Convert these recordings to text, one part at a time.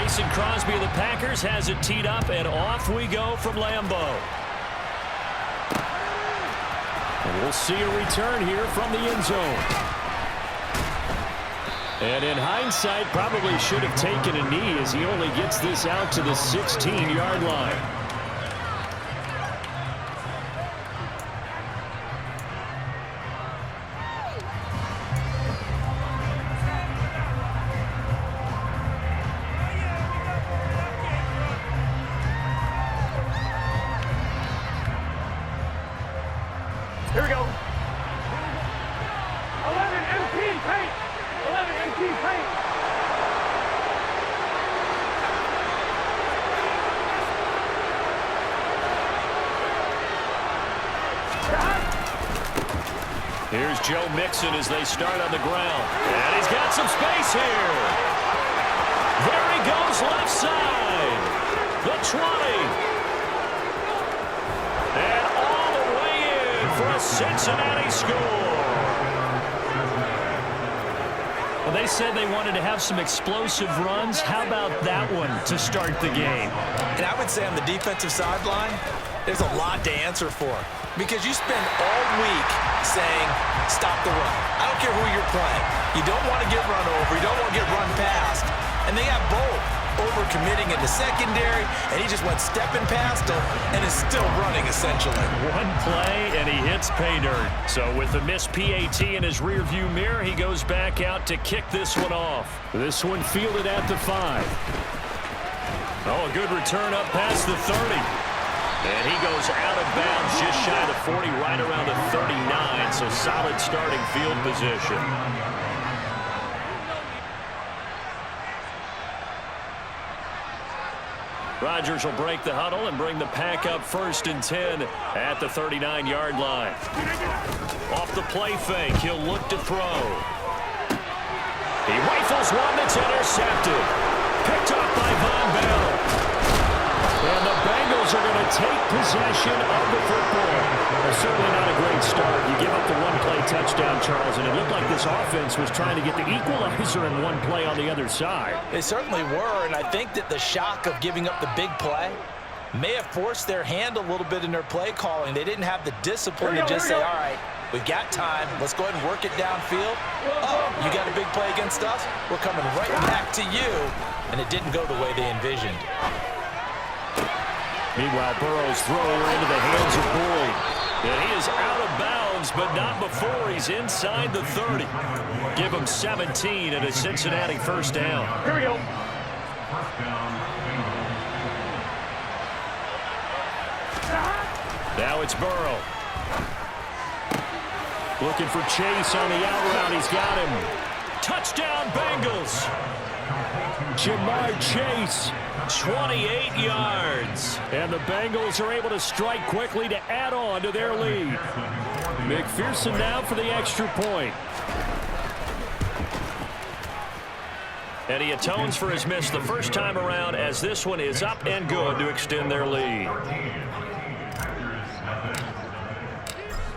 Mason Crosby of the Packers has it teed up, and off we go from Lambeau. And we'll see a return here from the end zone. And in hindsight, probably should have taken a knee as he only gets this out to the 16-yard line. Here we go. 11 MP paint. 11 MP paint. Here's Joe Mixon as they start on the ground. And he's got some space here. There he goes left side. The 20. And all the way in for a Cincinnati score. Well, they said they wanted to have some explosive runs. How about that one to start the game? And I would say on the defensive sideline, there's a lot to answer for. Because you spend all week saying, stop the run. I don't care who you're playing. You don't want to get run over. You don't want to get run past. And they got both. Over-committing in the secondary, and he just went stepping past him and is still running, essentially. One play, and he hits pay dirt. So with the missed PAT in his rearview mirror, he goes back out to kick this one off. This one fielded at the 5. Oh, a good return up past the 30. And he goes out of bounds just shy of the 40, right around the 39, so solid starting field position. Rodgers will break the huddle and bring the pack up 1st and 10 at the 39-yard line. Off the play fake, he'll look to throw. He rifles one that's intercepted. Picked up by Von Bell. And the Bengals are going to take possession of the football. Well, certainly not a great start. You give up the one-play touchdown, Charles, and it looked like this offense was trying to get the equalizer in one play on the other side. They certainly were, and I think that the shock of giving up the big play may have forced their hand a little bit in their play calling. They didn't have the discipline to just say, all right, we've got time. Let's go ahead and work it downfield. Oh, you got a big play against us? We're coming right back to you. And it didn't go the way they envisioned. Meanwhile, Burrow's throw into the hands of Boyd. And he is out of bounds, but not before he's inside the 30. Give him 17 and a Cincinnati first down. Here we go. Now it's Burrow. Looking for Chase on the out route. He's got him. Touchdown, Bengals. Jamar Chase, 28 yards. And the Bengals are able to strike quickly to add on to their lead. McPherson now for the extra point. And he atones for his miss the first time around as this one is up and good to extend their lead.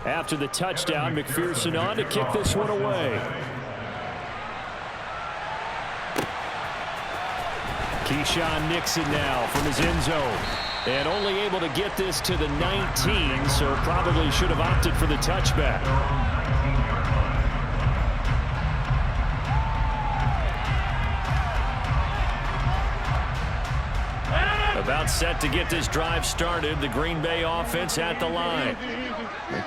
After the touchdown, McPherson on to kick this one away. Keyshawn Nixon now from his end zone. And only able to get this to the 19, so probably should have opted for the touchback. About set to get this drive started. The Green Bay offense at the line.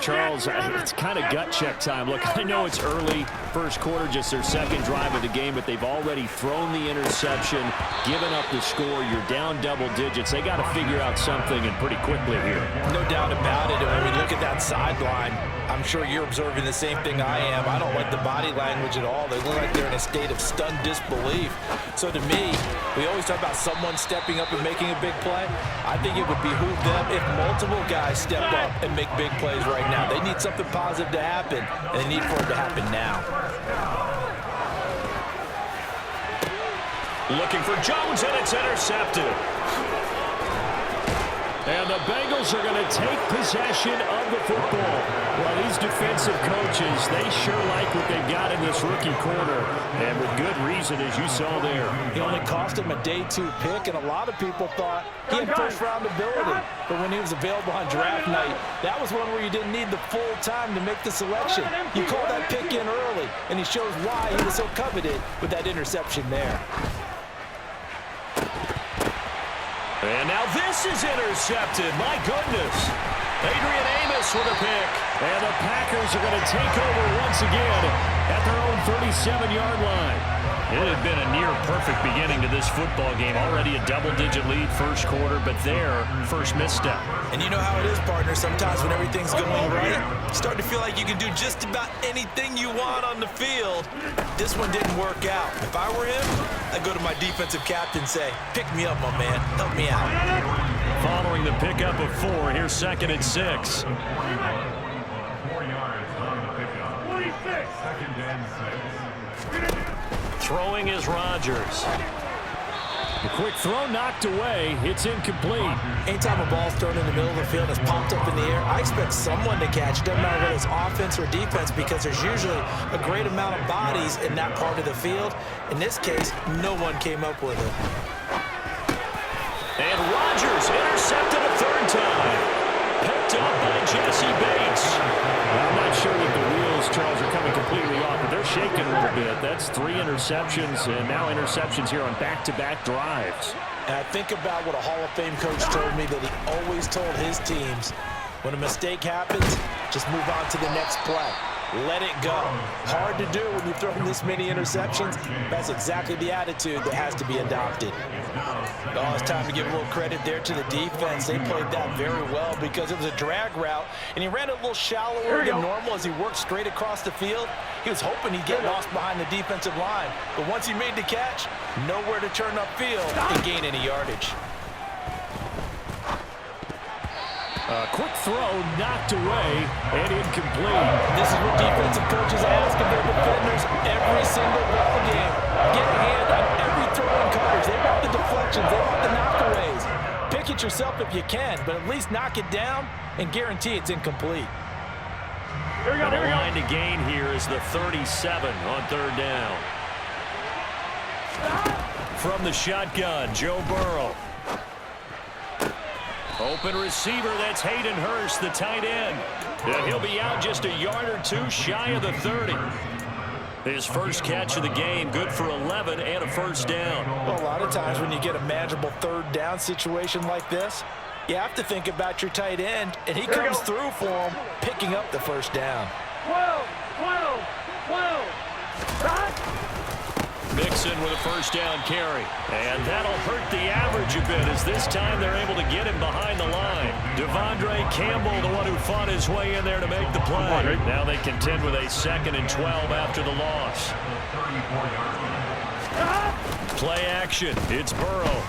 Charles, it's kind of gut check time. Look, I know it's early, first quarter, just their second drive of the game, but they've already thrown the interception, given up the score. You're down double digits. They got to figure out something, and pretty quickly here. No doubt about it. And when we look at that sideline, I'm sure you're observing the same thing I am. I don't like the body language at all. They look like they're in a state of stunned disbelief. So to me, we always talk about someone stepping up and making a big play. I think it would behoove them if multiple guys step up and make big plays right now. They need something positive to happen, and they need for it to happen now. Looking for Jones, and it's intercepted. And the Bengals are going to take possession of the football. Well, these defensive coaches, they sure like what they've got in this rookie corner. And with good reason, as you saw there. He only cost him a day 2 pick, and a lot of people thought he had first-round ability. But when he was available on draft night, that was one where you didn't need the full time to make the selection. You call that pick in early, and he shows why he was so coveted with that interception there. And now this is intercepted. My goodness. Adrian Amos with a pick. And the Packers are going to take over once again at their own 37-yard line. It had been a near-perfect beginning to this football game. Already a double-digit lead first quarter, but their first misstep. And you know how it is, partner. Sometimes when everything's going right, you start to feel like you can do just about anything you want on the field. This one didn't work out. If I were him, I'd go to my defensive captain and say, pick me up, my man. Help me out. Following the pickup of 4, here's 2nd and 6. 4 yards on the pickup. 46. 2nd and 6. Throwing is Rodgers. The quick throw knocked away. It's incomplete. Anytime a ball's thrown in the middle of the field and it's popped up in the air, I expect someone to catch. Doesn't matter whether it's offense or defense, because there's usually a great amount of bodies in that part of the field. In this case, no one came up with it. And Rodgers intercepted a 3rd time. Picked up by Jesse Bates. I'm not sure that the wheels, Charles, are coming completely off, but they're shaking a little bit. That's 3 interceptions, and now interceptions here on back-to-back drives. And I think about what a Hall of Fame coach told me, that he always told his teams, when a mistake happens, just move on to the next play. Let it go. Hard to do when you throw this many interceptions. That's exactly the attitude that has to be adopted. Oh, it's time to give a little credit there to the defense. They played that very well because it was a drag route, and he ran a little shallower than normal as he worked straight across the field. He was hoping he'd get lost behind the defensive line, but once he made the catch, nowhere to turn upfield and gain any yardage. A quick throw knocked away and incomplete. This is what defensive coaches ask of their defenders every single ball game. Get a hand on every throw in coverage. They want the deflections. They want the knockaways. Pick it yourself if you can, but at least knock it down and guarantee it's incomplete. Here we go, the line to gain here is the 37 on 3rd down. From the shotgun, Joe Burrow. Open receiver, that's Hayden Hurst, the tight end. And he'll be out just a yard or 2 shy of the 30. His first catch of the game, good for 11 and a 1st down. Well, a lot of times when you get a manageable 3rd down situation like this, you have to think about your tight end, and he comes through for him, picking up the 1st down. 12, 12, 12. Mixon with a 1st down carry. And that'll hurt the average a bit, as this time they're able to get him behind the line. Devondre Campbell, the one who fought his way in there to make the play. Now they contend with a 2nd and 12 after the loss. Play action. It's Burrow.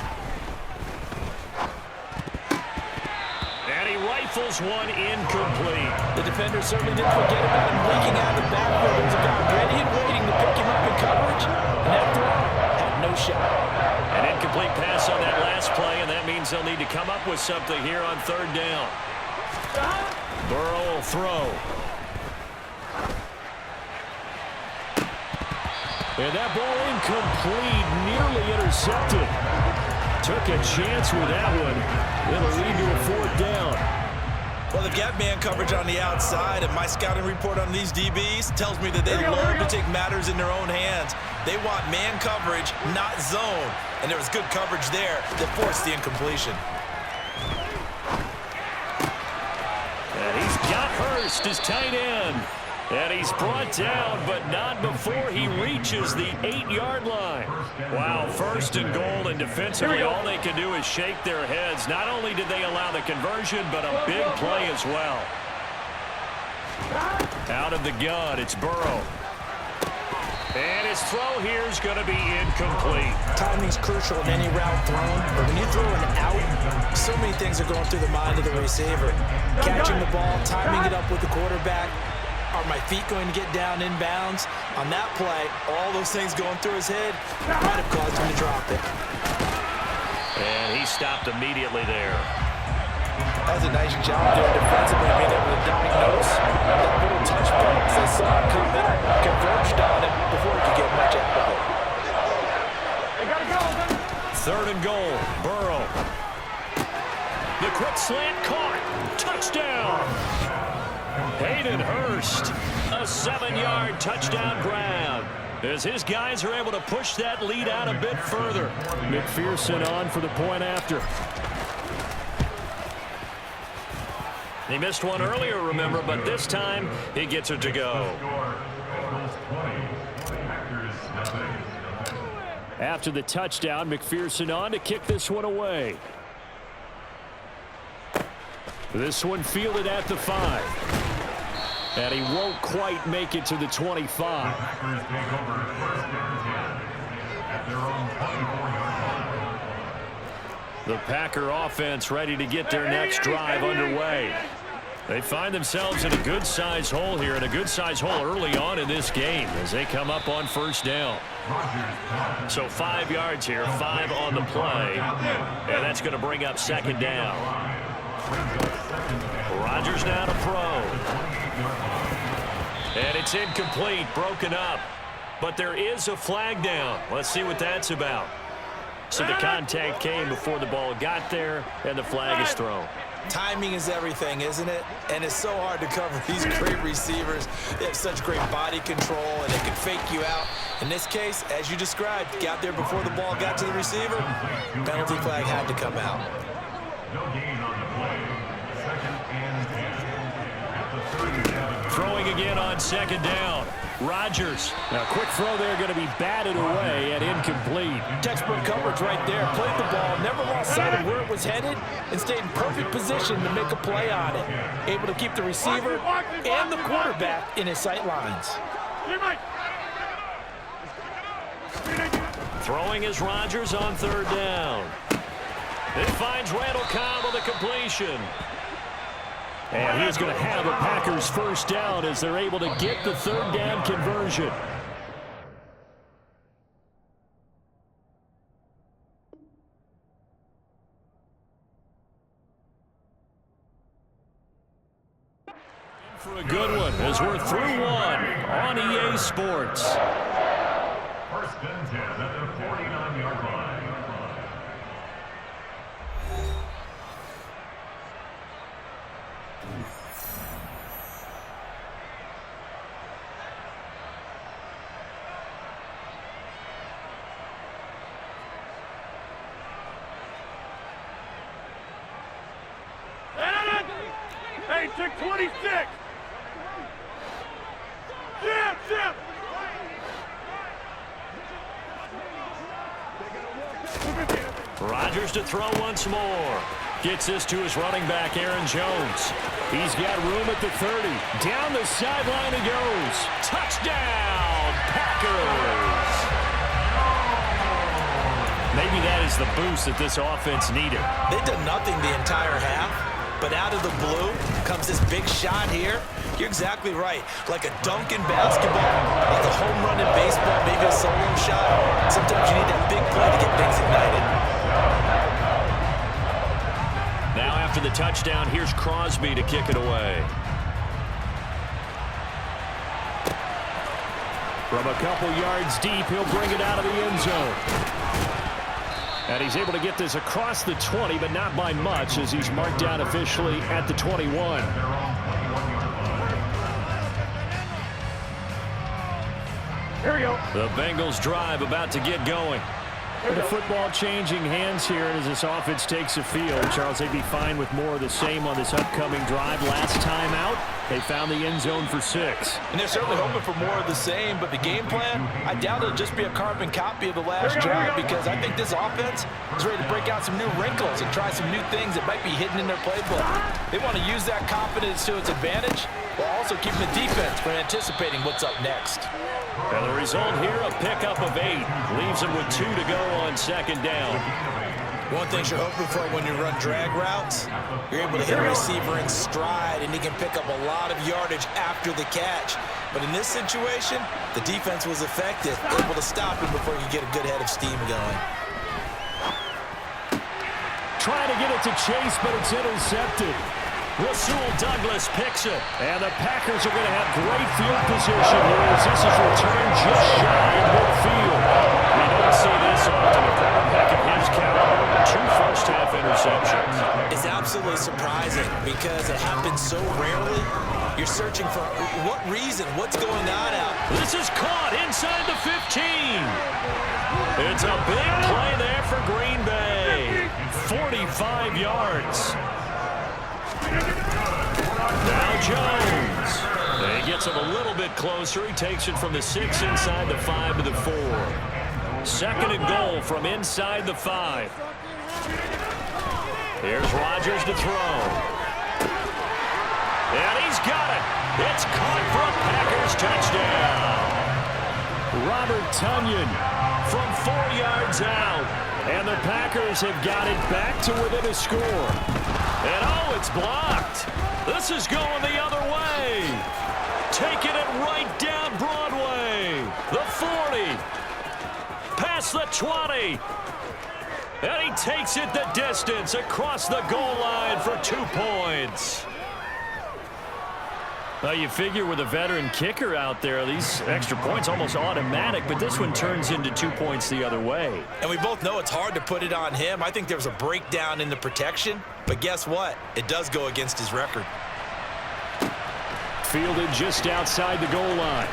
And he rifles one incomplete. The defender certainly didn't forget about him leaking out of the backfield. There's a guy ready and waiting to pick him up in coverage. And that throw had no shot. An incomplete pass on that last play, and that means they'll need to come up with something here on 3rd down. Burrow will throw. And that ball incomplete, nearly intercepted. Took a chance with that one. It'll lead to a 4th down. Well, they've got man coverage on the outside, and my scouting report on these DBs tells me that they love to take matters in their own hands. They want man coverage, not zone. And there was good coverage there that forced the incompletion. And he's got Hurst, his tight end. And he's brought down, but not before he reaches the 8-yard line. Wow, 1st and goal, and defensively all they can do is shake their heads. Not only did they allow the conversion, but a big play as well. Out of the gun, it's Burrow. And his throw here is going to be incomplete. Timing's crucial in any route thrown, but when you throw an out, so many things are going through the mind of the receiver. Catching the ball, timing it up with the quarterback. Are my feet going to get down inbounds? On that play, all those things going through his head might have caused him to drop it. And he stopped immediately there. That's a nice job there defensively, being able to diagnose that little touch pass. They saw it coming, converged on it before he could get much out of it. They gotta go. 3rd and goal. Burrow. The quick slant caught. Touchdown. Hayden Hurst. A 7-yard touchdown grab, as his guys are able to push that lead out a bit further. McPherson on for the point after. He missed one earlier, remember, but this time he gets it to go. After the touchdown, McPherson on to kick this one away. This one fielded at the 5. And he won't quite make it to the 25. The Packer offense ready to get their next drive underway. They find themselves in a good-sized hole here, and a good-sized hole early on in this game as they come up on 1st down. So 5 yards here, 5 on the play, and that's going to bring up 2nd down. Rodgers now to throw. And it's incomplete, broken up. But there is a flag down. Let's see what that's about. So the contact came before the ball got there, and the flag is thrown. Timing is everything, isn't it? And it's so hard to cover these great receivers. They have such great body control, and they can fake you out. In this case, as you described, got there before the ball got to the receiver. Penalty flag had to come out. No gain on the play. 2nd and 10 at the 37. Throwing again on 2nd down. Rodgers. Now, quick throw there going to be batted away and incomplete. Textbook coverage right there. Played the ball, never lost sight of where it was headed, and stayed in perfect position to make a play on it. Able to keep the receiver and the quarterback in his sight lines. Throwing is Rodgers on 3rd down. It finds Randall Cobb on the completion. And he's going to have a Packers 1st down as they're able to get the 3rd down conversion. For a good one as we're through one on EA Sports. 1st and 10 at the 49-yard line. Hey, took 26. Jim. Rodgers to throw once more. Gets this to his running back, Aaron Jones. He's got room at the 30. Down the sideline he goes. Touchdown, Packers. Maybe that is the boost that this offense needed. They've done nothing the entire half, but out of the blue comes this big shot here. You're exactly right. Like a dunk in basketball, like a home run in baseball, maybe a solo shot. Sometimes you need that big play to get things ignited. Now after the touchdown, here's Crosby to kick it away. From a couple yards deep, he'll bring it out of the end zone. And he's able to get this across the 20, but not by much, as he's marked down officially at the 21. Here we go. The Bengals drive about to get going. The football changing hands here, and as this offense takes the field, Charles, they'd be fine with more of the same on this upcoming drive. Last time out, they found the end zone for 6. And they're certainly hoping for more of the same, but the game plan, I doubt it'll just be a carbon copy of the last drive, because I think this offense is ready to break out some new wrinkles and try some new things that might be hidden in their playbook. They want to use that confidence to its advantage, while also keeping the defense from anticipating what's up next. And the result here, a pickup of 8. Leaves them with 2 to go on 2nd down. One thing you're hoping for when you run drag routes, you're able to hit a receiver in stride, and he can pick up a lot of yardage after the catch. But in this situation, the defense was effective, able to stop him before you get a good head of steam going. Trying to get it to Chase, but it's intercepted. Rasul Douglas picks it. And the Packers are going to have great field position here as this is returned just shy of midfield. We don't see this often. A quarterback of his caliber, 2 first-half interceptions. It's absolutely surprising because it happens so rarely. You're searching for what reason, what's going on out. This is caught inside the 15. It's a big play there for Green Bay. 45 yards. Now Jones. He gets him a little bit closer. He takes it from the 6 inside the 5 to the 4. 2nd and goal from inside the 5. Here's Rodgers to throw. And he's got it. It's caught for a Packers touchdown. Robert Tonyan from 4 yards out. And the Packers have got it back to within a score. And oh, it's blocked. This is going the other way. Taking it right down Broadway. The 40. Past the 20. And he takes it the distance across the goal line for 2 points. Well, you figure with a veteran kicker out there, these extra points almost automatic, but this one turns into 2 points the other way. And we both know it's hard to put it on him. I think there was a breakdown in the protection, but guess what? It does go against his record. Fielded just outside the goal line.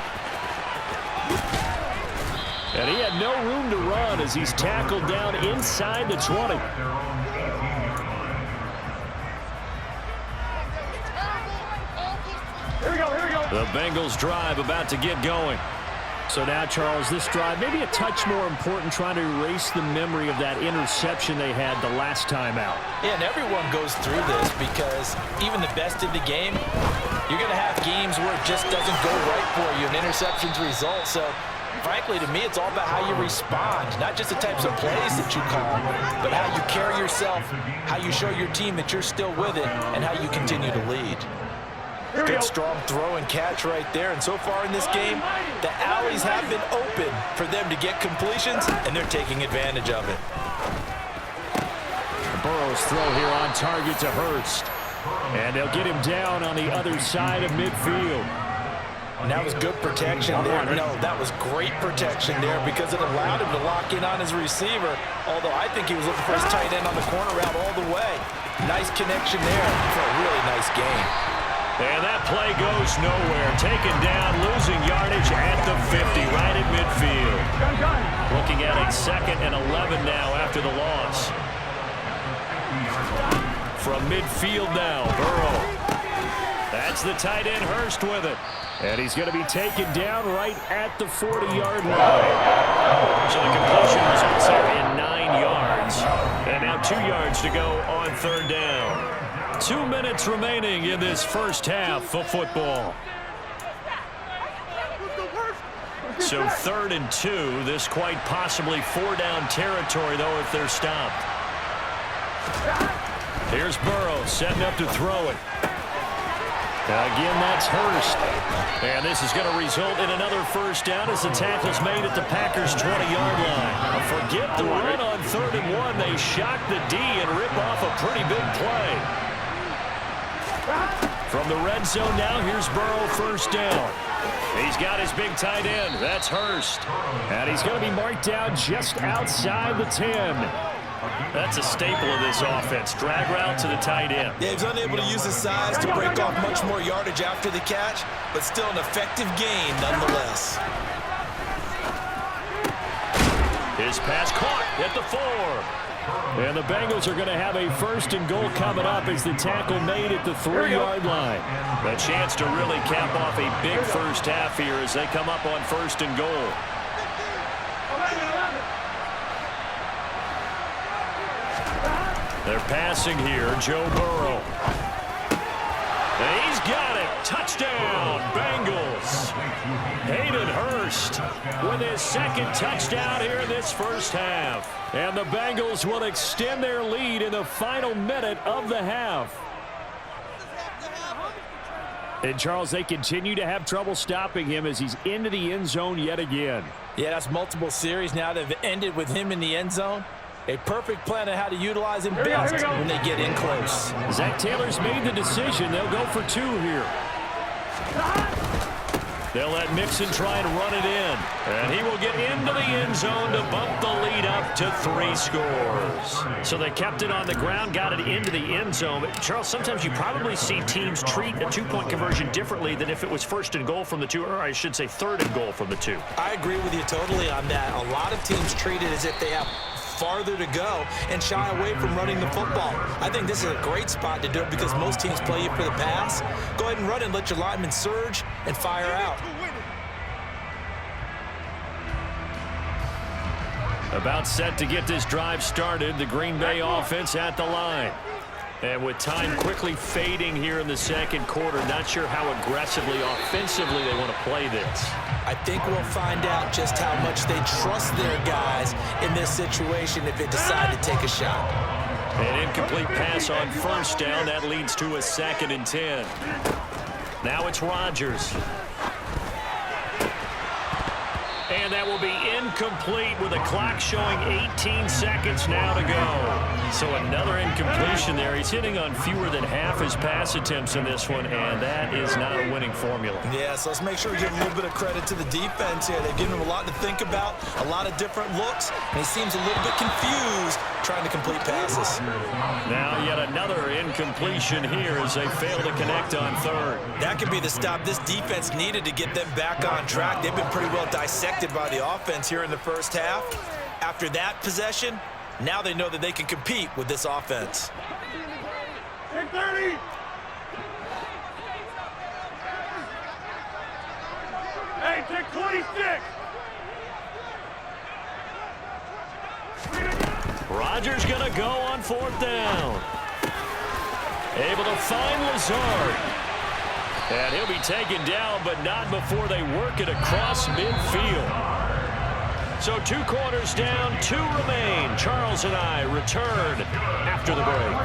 And he had no room to run as he's tackled down inside the 20. The Bengals drive about to get going. So now, Charles, this drive maybe a touch more important, trying to erase the memory of that interception they had the last time out. Yeah, and everyone goes through this because even the best in the game, you're going to have games where it just doesn't go right for you. An interception's result. So, frankly, to me, it's all about how you respond. Not just the types of plays that you call, but how you carry yourself, how you show your team that you're still with it, and how you continue to lead. Good strong throw and catch right there. And so far in this game, the alleys have been open for them to get completions, and they're taking advantage of it. Burrow's throw here on target to Hurst. And they'll get him down on the other side of midfield. And that was good protection there. No, that was great protection there because it allowed him to lock in on his receiver, although I think he was looking for his tight end on the corner route all the way. Nice connection there for a really nice game. And that play goes nowhere. Taken down, losing yardage at the 50, right at midfield. Looking at a 2nd and 11 now after the loss. From midfield now, Burrow. That's the tight end, Hurst, with it. And he's going to be taken down right at the 40-yard line. So the completion results there in 9 yards. And now 2 yards to go on 3rd down. 2 minutes remaining in this first half of football. So 3rd and 2. This quite possibly 4-down territory, though, if they're stopped. Here's Burrow setting up to throw it. Again, that's Hurst. And this is going to result in another 1st down as the tackle's made at the Packers' 20-yard line. Forget the run on 3rd and 1. They shock the D and rip off a pretty big play. From the red zone now, here's Burrow, 1st down. He's got his big tight end. That's Hurst. And he's going to be marked down just outside the 10. That's a staple of this offense. Drag route to the tight end. Yeah, he's unable to use his size to break off much more yardage after the catch, but still an effective gain nonetheless. His pass caught at the 4. And the Bengals are going to have a 1st and goal coming up as the tackle made at the 3-yard line. A chance to really cap off a big first half here as they come up on 1st and goal. They're passing here, Joe Burrow. And he's got it. Touchdown, Bengals. Hayden Hurst with his 2nd touchdown here in this first half. And the Bengals will extend their lead in the final minute of the half. And, Charles, they continue to have trouble stopping him as he's into the end zone yet again. Yeah, that's multiple series now that have ended with him in the end zone. A perfect plan on how to utilize him best when they get in close. Zach Taylor's made the decision. They'll go for 2 here. They'll let Mixon try and run it in. And he will get into the end zone to bump the lead up to 3 scores. So they kept it on the ground, got it into the end zone. But Charles, sometimes you probably see teams treat a 2-point conversion differently than if it was 1st and goal from the 2, or I should say 3rd and goal from the 2. I agree with you totally on that. A lot of teams treat it as if they have farther to go and shy away from running the football. I think this is a great spot to do it because most teams play you for the pass. Go ahead and run and let your linemen surge and fire out. About set to get this drive started, the Green Bay offense at the line. And with time quickly fading here in the 2nd quarter, not sure how aggressively, offensively they want to play this. I think we'll find out just how much they trust their guys in this situation if they decide to take a shot. An incomplete pass on 1st down. That leads to a 2nd and 10. Now it's Rodgers. And that will be incomplete with a clock showing 18 seconds now to go. So another incompletion there. He's hitting on fewer than half his pass attempts in this one, and that is not a winning formula. Yeah, so let's make sure we give a little bit of credit to the defense here. They've given him a lot to think about, a lot of different looks, and he seems a little bit confused trying to complete passes. Now yet another incompletion here as they fail to connect on 3rd. That could be the stop this defense needed to get them back on track. They've been pretty well dissected by the offense here in the 1st half. After that possession, now they know that they can compete with this offense. 6:30. Hey, take 26. Rodgers going to go on 4th down. Able to find Lazard. And he'll be taken down, but not before they work it across midfield. So 2 quarters down, 2 remain. Charles and I return after the break.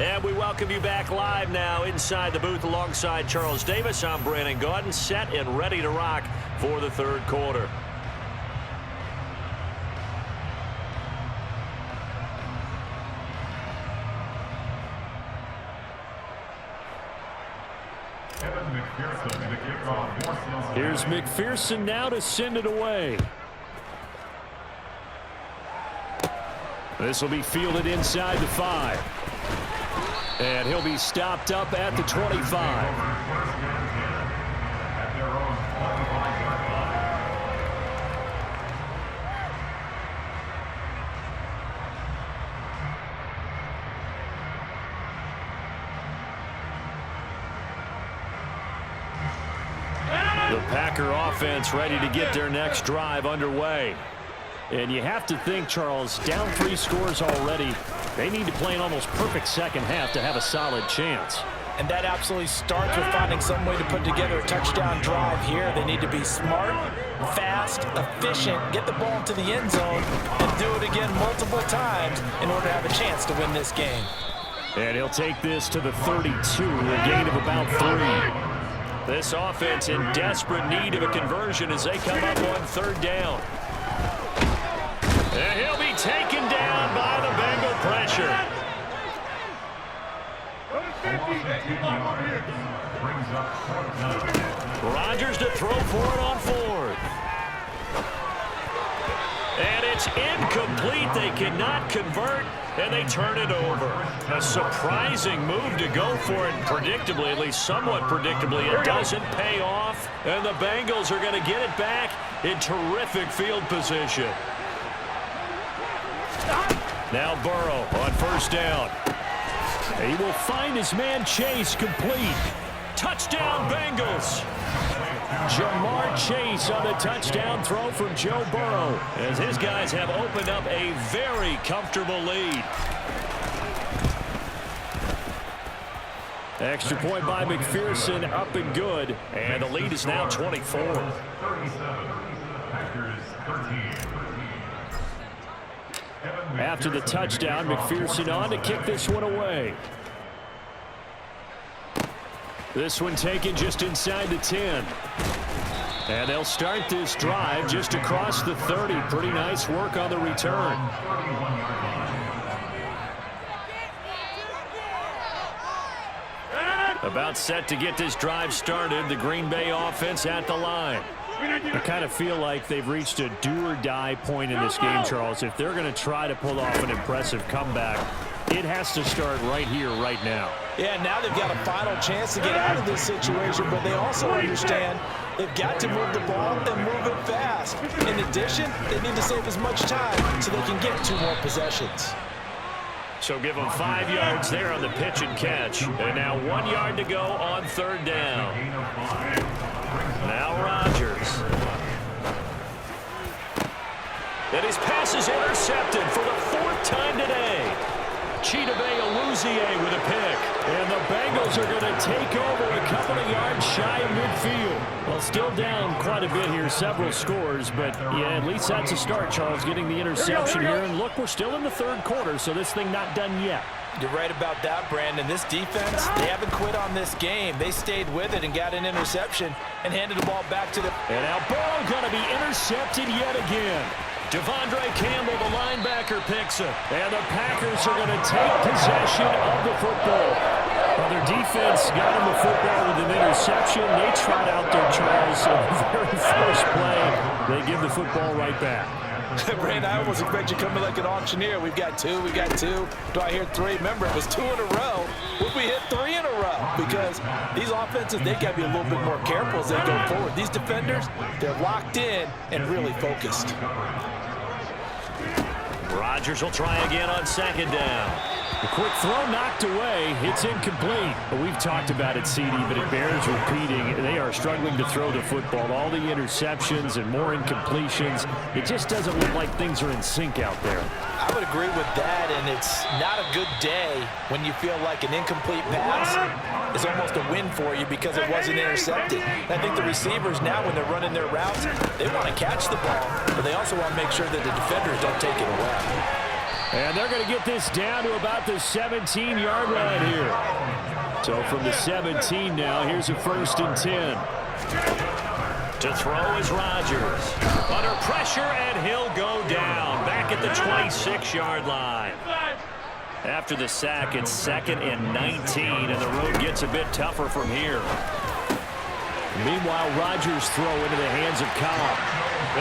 And we welcome you back live now inside the booth alongside Charles Davis. I'm Brandon Gaudin, set and ready to rock for the 3rd quarter. Here's McPherson now to send it away. This will be fielded inside the 5. And he'll be stopped up at the 25. The Packer offense ready to get their next drive underway. And you have to think, Charles, down 3 scores already. They need to play an almost perfect 2nd half to have a solid chance. And that absolutely starts with finding some way to put together a touchdown drive here. They need to be smart, fast, efficient, get the ball to the end zone, and do it again multiple times in order to have a chance to win this game. And he'll take this to the 32, a gain of about 3. This offense in desperate need of a conversion as they come up on 3rd down. And he'll be taken down by the Bengal pressure. Rodgers to throw for it on 4th. And it's incomplete. They cannot convert, and they turn it over. A surprising move to go for it, predictably, at least somewhat predictably. It doesn't pay off, and the Bengals are going to get it back in terrific field position. Now Burrow on 1st down. He will find his man Chase complete. Touchdown Bengals. Jamar Chase on the touchdown throw from Joe Burrow as his guys have opened up a very comfortable lead. Extra point by McPherson, up and good, and the lead is now 24. After the touchdown, McPherson on to kick this one away. This one taken just inside the 10. And they'll start this drive just across the 30. Pretty nice work on the return. About set to get this drive started. The Green Bay offense at the line. I kind of feel like they've reached a do-or-die point in this game, Charles. If they're going to try to pull off an impressive comeback, it has to start right here, right now. Yeah, now they've got a final chance to get out of this situation, but they also understand they've got to move the ball and move it fast. In addition, they need to save as much time so they can get 2 more possessions. So give them 5 yards there on the pitch and catch. And now 1 yard to go on 3rd down. Now Rodgers. And his pass is intercepted for the 4th time today. Chidobe Awuzie with a pick. And the Bengals are going to take over a couple of yards shy of midfield. Well, still down quite a bit here, several scores, but yeah, at least that's a start, Charles, getting the interception here. And look, we're still in the 3rd quarter, so this thing not done yet. You're right about that, Brandon. This defense, they haven't quit on this game. They stayed with it and got an interception and handed the ball back to the... And now ball going to be intercepted yet again. Devondre Campbell, the linebacker, picks it. And the Packers are going to take possession of the football. Well, their defense got him the football with an interception. They trot out their Charles on the very first play. They give the football right back. Brandon, I almost expect you coming like an auctioneer. We've got 2, we got 2. Do I hear 3? Remember, it was 2 in a row. Would we hit 3 in a row? Because these offenses, they got to be a little bit more careful as they go forward. These defenders, they're locked in and really focused. Rodgers will try again on 2nd down. The quick throw knocked away. It's incomplete. But we've talked about it, CD, but it bears repeating. They are struggling to throw the football. All the interceptions and more incompletions. It just doesn't look like things are in sync out there. I would agree with that, and it's not a good day when you feel like an incomplete pass is almost a win for you because it wasn't intercepted. And I think the receivers now, when they're running their routes, they want to catch the ball, but they also want to make sure that the defenders don't take it away. And they're going to get this down to about the 17-yard line here. So from the 17 now, here's a 1st and 10. To throw is Rodgers. Under pressure, and he'll go down. Back at the 26-yard line. After the sack, it's 2nd and 19, and the road gets a bit tougher from here. Meanwhile, Rodgers throw into the hands of Cobb.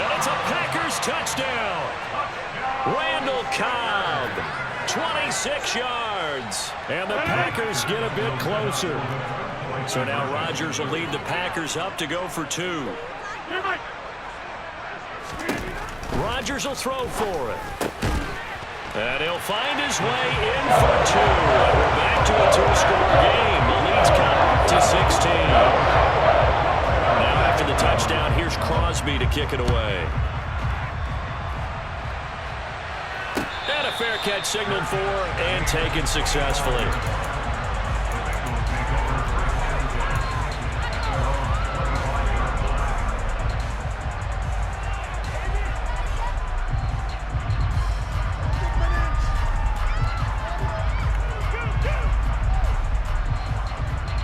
And it's a Packers touchdown. Randall Cobb, 26 yards. And the Packers get a bit closer. So now Rodgers will lead the Packers up to go for 2. Rodgers will throw for it. And he'll find his way in for 2. And we're back to a 2-score game. The lead's cut to 16. Now after the touchdown, here's Crosby to kick it away. And a fair catch signaled for and taken successfully.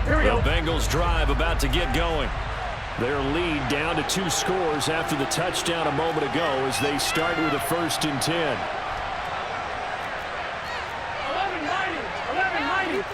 The Bengals drive about to get going. Their lead down to 2 scores after the touchdown a moment ago as they start with a 1st and 10. 11-90.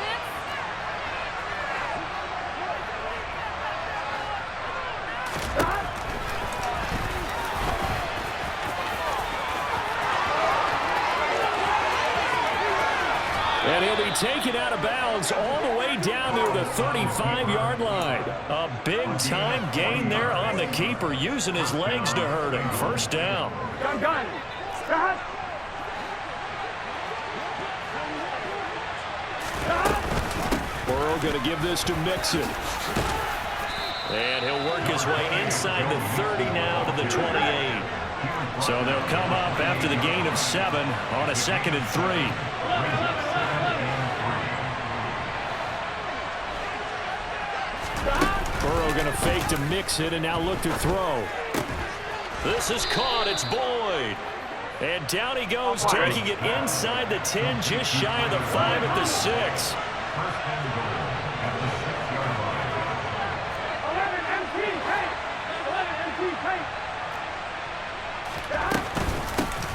And he'll be taken out of bounds all the way down near the 35-yard line. A big-time gain there on the keeper, using his legs to hurt him. 1st down. Done. Burrow going to give this to Mixon. And he'll work his way inside the 30 now to the 28. So they'll come up after the gain of 7 on a 2nd and 3. Burrow going to fake to Mixon and now look to throw. This is caught. It's Boyd. And down he goes, taking it inside the 10, just shy of the 5 at the 6.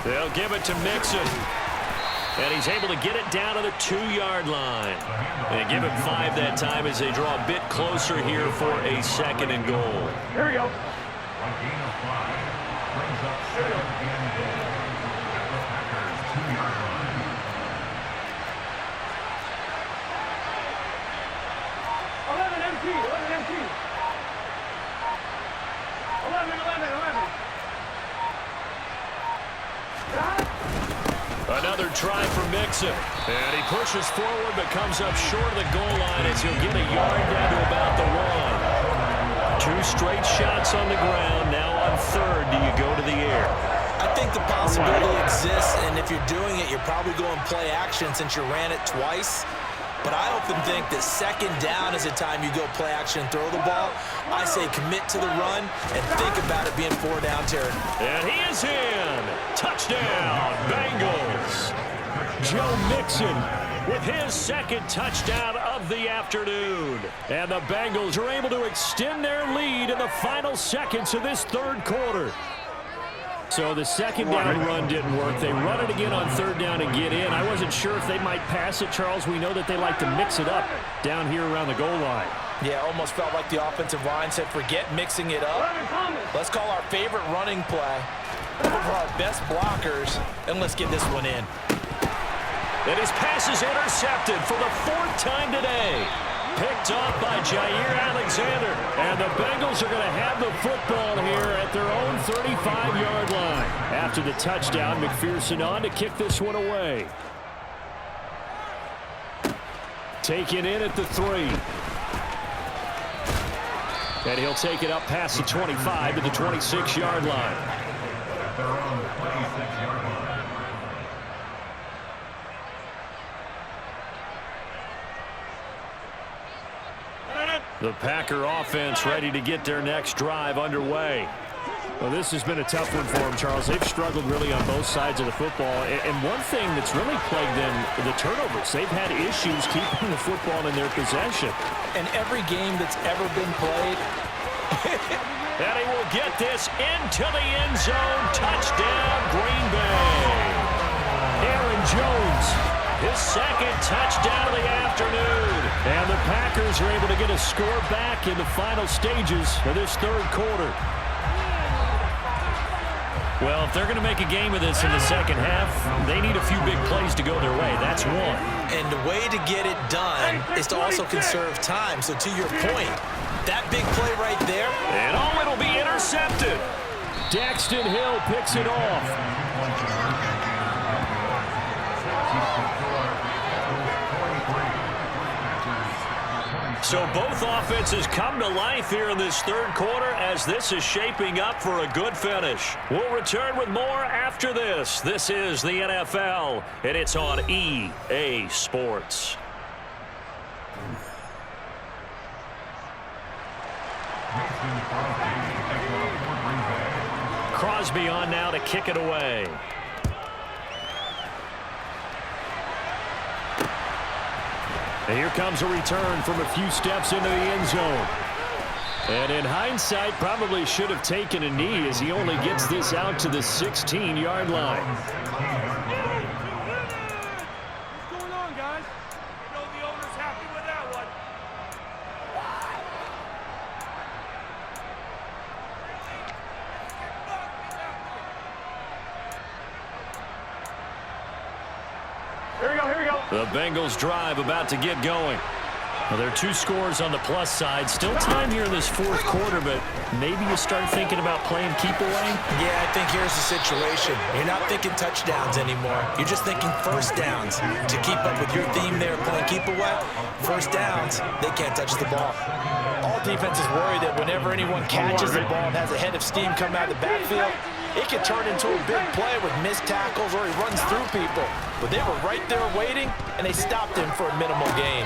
They'll give it to Mixon. And he's able to get it down to the 2-yard line. And give him 5 that time as they draw a bit closer here for a 2nd and goal. Here we go. A gain of 5 brings up 2nd and goal at the Packers' 2-yard line. 11 empty. 11 empty. 11. Another try for Mixon. And he pushes forward but comes up short of the goal line as he'll get a yard down to about the 1. 2 straight shots on the ground. Now on 3rd, do you go to the air? I think the possibility exists, and if you're doing it, you're probably going play action since you ran it twice. But I often think that 2nd down is the time you go play action and throw the ball. I say commit to the run and think about it being 4 down territory. And he is in. Touchdown, Bengals. Joe Mixon with his 2nd touchdown of the afternoon. And the Bengals are able to extend their lead in the final seconds of this 3rd quarter. So the 2nd down run didn't work. They run it again on 3rd down and get in. I wasn't sure if they might pass it, Charles. We know that they like to mix it up down here around the goal line. Yeah, almost felt like the offensive line said, forget mixing it up. Let's call our favorite running play over our best blockers, and let's get this one in. And his pass is intercepted for the 4th time today. Picked off by Jair Alexander. And the Bengals are going to have the football here at their own 35-yard line. After the touchdown, McPherson on to kick this one away. Taken in at the 3. And he'll take it up past the 25 to the 26-yard line. At their own 26-yard line. The Packer offense ready to get their next drive underway. Well, this has been a tough one for them, Charles. They've struggled really on both sides of the football. And one thing that's really plagued them, the turnovers. They've had issues keeping the football in their possession. And every game that's ever been played. And he will get this into the end zone. Touchdown, Green Bay. Aaron Jones, his 2nd touchdown of the afternoon. And the Packers are able to get a score back in the final stages of this 3rd quarter. Well, if they're going to make a game of this in the 2nd half, they need a few big plays to go their way. That's one. And the way to get it done is to also conserve time. So to your point, that big play right there. And it'll be intercepted. Daxton Hill picks it off. So both offenses come to life here in this 3rd quarter as this is shaping up for a good finish. We'll return with more after this. This is the NFL, and it's on EA Sports. Crosby on now to kick it away. And here comes a return from a few steps into the end zone. And in hindsight, probably should have taken a knee as he only gets this out to the 16-yard line. What's going on, guys? I know the owner's happy with that one. Here we go. The Bengals drive about to get going. Well, there are 2 scores on the plus side. Still time here in this 4th quarter, but maybe you start thinking about playing keep away? Yeah, I think here's the situation. You're not thinking touchdowns anymore. You're just thinking 1st downs. To keep up with your theme there, playing keep away, 1st downs, they can't touch the ball. All defenses worry that whenever anyone catches the ball and has a head of steam coming out of the backfield, it could turn into a big play with missed tackles or he runs through people. But they were right there waiting, and they stopped him for a minimal gain.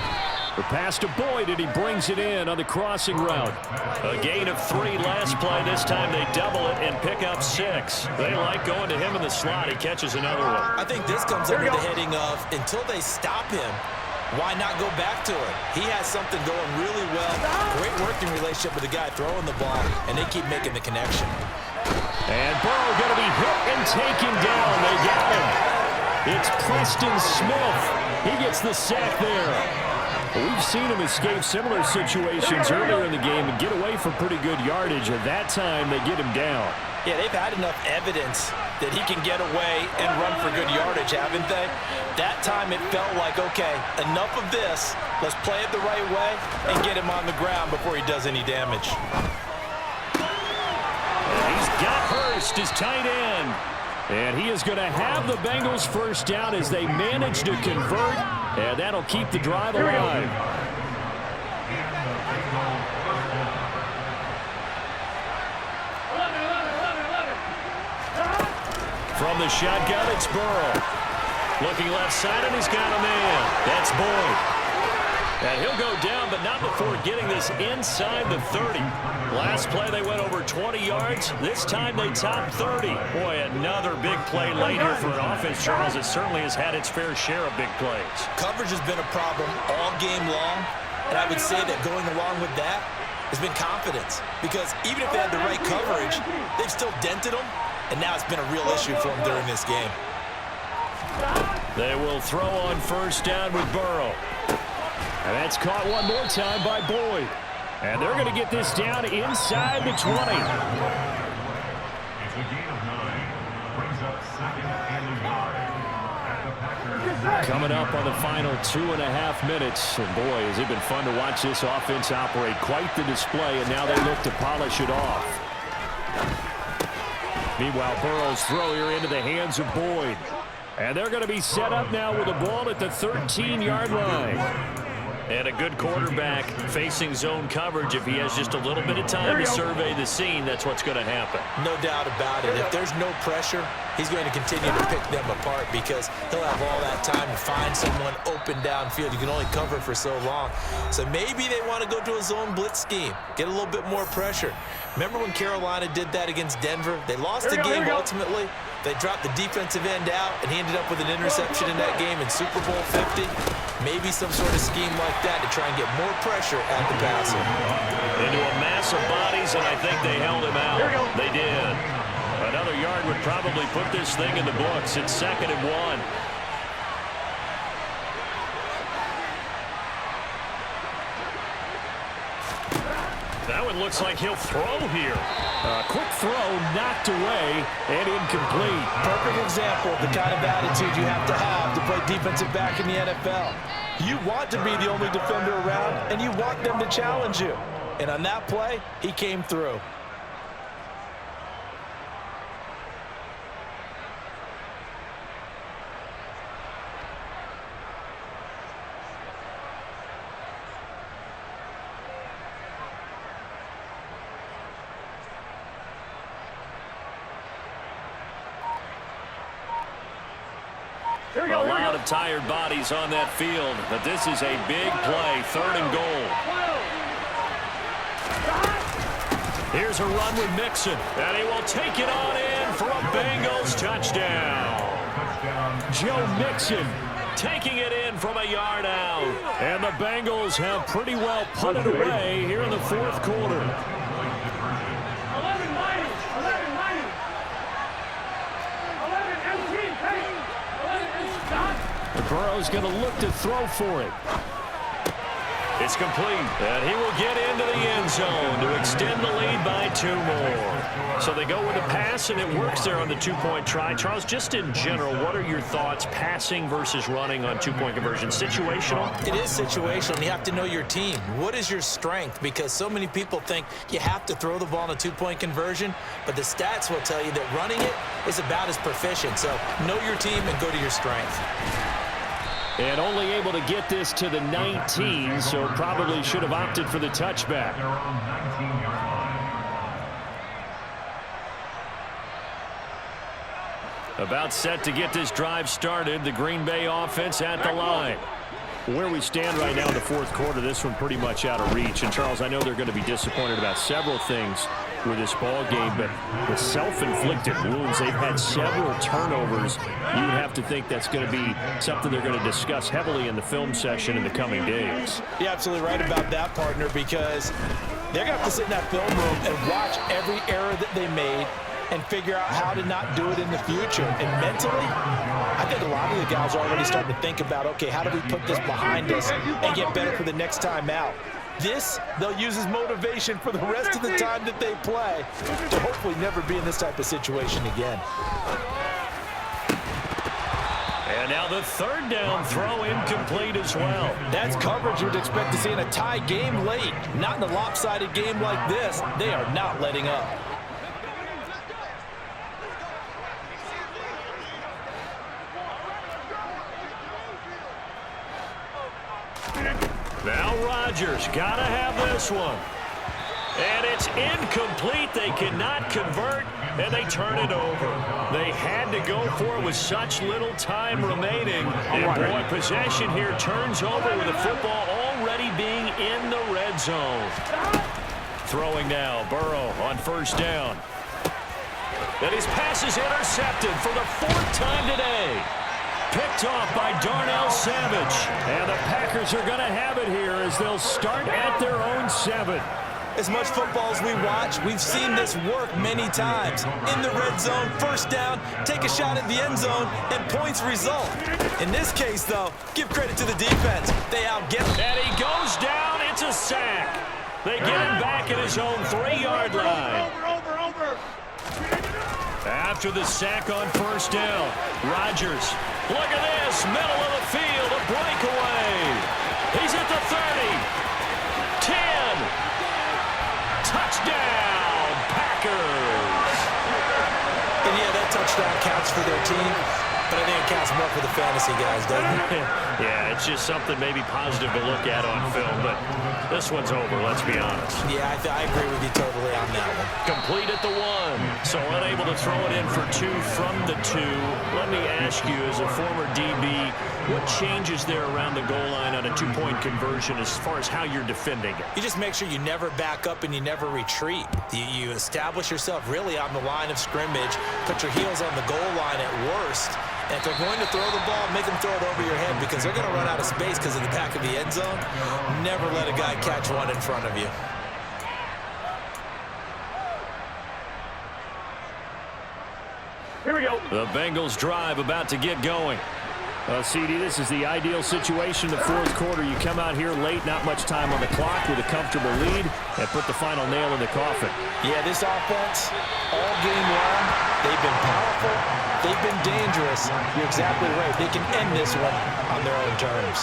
The pass to Boyd, and he brings it in on the crossing route. A gain of 3 last play. This time they double it and pick up 6. They like going to him in the slot. He catches another one. I think this comes under the heading of, until they stop him, why not go back to it? He has something going really well. Great working relationship with the guy throwing the ball, and they keep making the connection. And Burrow going to be hit and taken down. They got him. It's Preston Smith. He gets the sack there. We've seen him escape similar situations earlier in the game and get away from pretty good yardage. At that time, they get him down. Yeah, they've had enough evidence that he can get away and run for good yardage, haven't they? That time it felt like, okay, enough of this. Let's play it the right way and get him on the ground before he does any damage. He's got Hurst, his tight end. And he is going to have the Bengals first down as they manage to convert. And that'll keep the drive alive. From the shotgun, it's Burrow. Looking left side, and he's got a man. That's Boyd. And he'll go down, but not before getting this inside the 30. Last play, they went over 20 yards. This time, they topped 30. Boy, another big play late here for an offense, Charles. It certainly has had its fair share of big plays. Coverage has been a problem all game long, and I would say that going along with that has been confidence. Because even if they had the right coverage, they've still dented them, and now it's been a real issue for them during this game. They will throw on first down with Burrow. And that's caught one more time by Boyd. And they're going to get this down inside the 20. It's a gain of 9. Brings up second and 5 at the Packers. Coming up on the final 2.5 minutes. And boy, has it been fun to watch this offense operate. Quite the display, and now they look to polish it off. Meanwhile, Burrow's throw here into the hands of Boyd. And they're going to be set up now with the ball at the 13-yard line. And a good quarterback facing zone coverage. If he has just a little bit of time to survey the scene, that's what's going to happen. No doubt about it. If there's no pressure, he's going to continue to pick them apart because he'll have all that time to find someone open downfield. You can only cover for so long. So maybe they want to go to a zone blitz scheme, get a little bit more pressure. Remember when Carolina did that against Denver? They lost the game ultimately. They dropped the defensive end out, and he ended up with an interception in that game in Super Bowl 50. Maybe some sort of scheme like that to try and get more pressure at the passer. Into a mass of bodies, and I think they held him out. They did. Another yard would probably put this thing in the books. It's 2nd and 1. That one looks like he'll throw here. Quick throw, knocked away, and incomplete. Perfect example of the kind of attitude you have to play defensive back in the NFL. You want to be the only defender around, and you want them to challenge you. And on that play, he came through. A lot of tired bodies on that field, but this is a big play, 3rd and goal. Here's a run with Mixon, and he will take it on in for a Bengals touchdown. Joe Mixon taking it in from a yard out. And the Bengals have pretty well put it away here in the 4th quarter. Burrow's going to look to throw for it. It's complete, and he will get into the end zone to extend the lead by 2 more. So they go with a pass, and it works there on the 2-point try. Charles, just in general, what are your thoughts passing versus running on 2-point conversion? Situational? It is situational, and you have to know your team. What is your strength? Because so many people think you have to throw the ball in a 2-point conversion, but the stats will tell you that running it is about as proficient. So know your team and go to your strength. And only able to get this to the 19, so probably should have opted for the touchback. About set to get this drive started, the Green Bay offense at the line. Where we stand right now in the 4th quarter, this one pretty much out of reach. And, Charles, I know they're going to be disappointed about several things with this ball game, but with self-inflicted wounds, they've had several turnovers. You would have to think that's going to be something they're going to discuss heavily in the film session in the coming days. You're absolutely right about that, partner, because they're going to have to sit in that film room and watch every error that they made and figure out how to not do it in the future. And mentally, I think a lot of the guys are already starting to think about, okay, how do we put this behind us and get better for the next time out? This, they'll use as motivation for the rest of the time that they play to hopefully never be in this type of situation again. And now the third down throw incomplete as well. That's coverage you'd expect to see in a tie game late. Not in a lopsided game like this. They are not letting up. Now Rodgers got to have this one. And it's incomplete. They cannot convert, and they turn it over. They had to go for it with such little time remaining. And boy, possession here turns over with the football already being in the red zone. Throwing now, Burrow on first down. And his pass is intercepted for the fourth time today. Picked off by Darnell Savage. And the Packers are going to have it here as they'll start at their own 7. As much football as we watch, we've seen this work many times. In the red zone, first down, take a shot at the end zone, and points result. In this case, though, give credit to the defense. They outget him. And he goes down. It's a sack. They get him back at his own 3-yard line. Over. After the sack on first down, Rodgers. Look at this, middle of the field, a breakaway. He's at the 30, 10. Touchdown, Packers. And yeah, that touchdown counts for their team, but I think it counts more for the fantasy guys, doesn't it? Yeah, it's just something maybe positive to look at on film, but this one's over, let's be honest. Yeah, I agree with you totally on that one. Complete at the 1, so unable to throw it in for 2 from the 2. Let me ask you, as a former DB, what changes there around the goal line on a 2-point conversion as far as how you're defending it? You just make sure you never back up and you never retreat. You establish yourself really on the line of scrimmage, put your heels on the goal line at worst, and if they're going to throw the ball, make them throw it over your head because they're going to run out of space because of the back of the end zone. Never let a guy catch one in front of you. Here we go. The Bengals drive about to get going. CD, this is the ideal situation in the fourth quarter. You come out here late, not much time on the clock with a comfortable lead, and put the final nail in the coffin. Yeah, this offense, all game long, they've been powerful, they've been dangerous. You're exactly right. They can end this one on their own terms.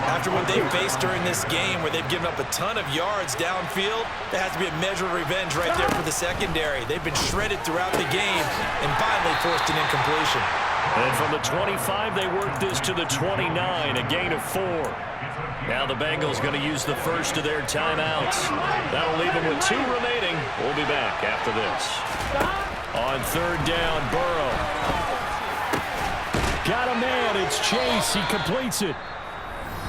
After what they faced during this game where they've given up a ton of yards downfield, there has to be a measure of revenge right there for the secondary. They've been shredded throughout the game and finally forced an incompletion. And from the 25, they work this to the 29, a gain of 4. Now the Bengals going to use the first of their timeouts. That'll leave them with 2 remaining. We'll be back after this. On third down, Burrow. Got a man. It's Chase. He completes it.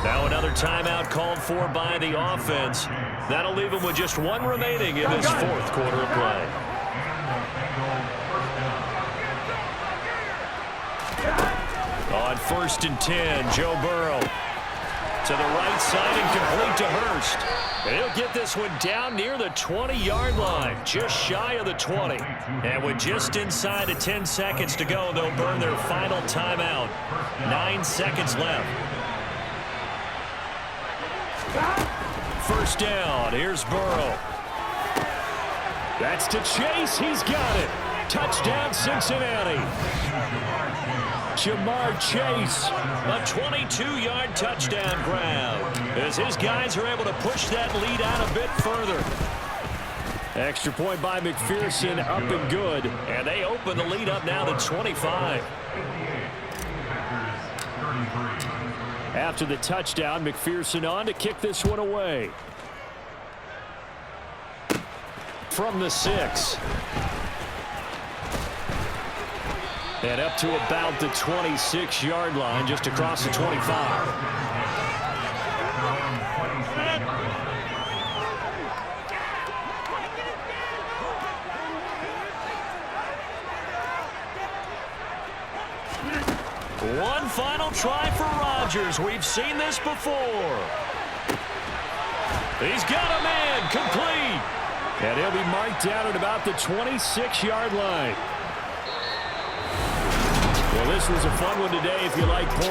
Now another timeout called for by the offense. That'll leave them with just 1 remaining in this fourth quarter of play. On first and 10, Joe Burrow to the right side and complete to Hurst. And he'll get this one down near the 20-yard line, just shy of the 20. And with just inside of 10 seconds to go, they'll burn their final timeout. 9 seconds left. First down, here's Burrow. That's to Chase. He's got it. Touchdown, Cincinnati. Jamar Chase. A 22-yard touchdown grab as his guys are able to push that lead out a bit further. Extra point by McPherson, up and good. And they open the lead up now to 25. After the touchdown, McPherson on to kick this one away. From the 6. And up to about the 26-yard line, just across the 25. One final try for Rodgers. We've seen this before. He's got a man complete. And he'll be marked down at about the 26-yard line. Well, this was a fun one today if you like points.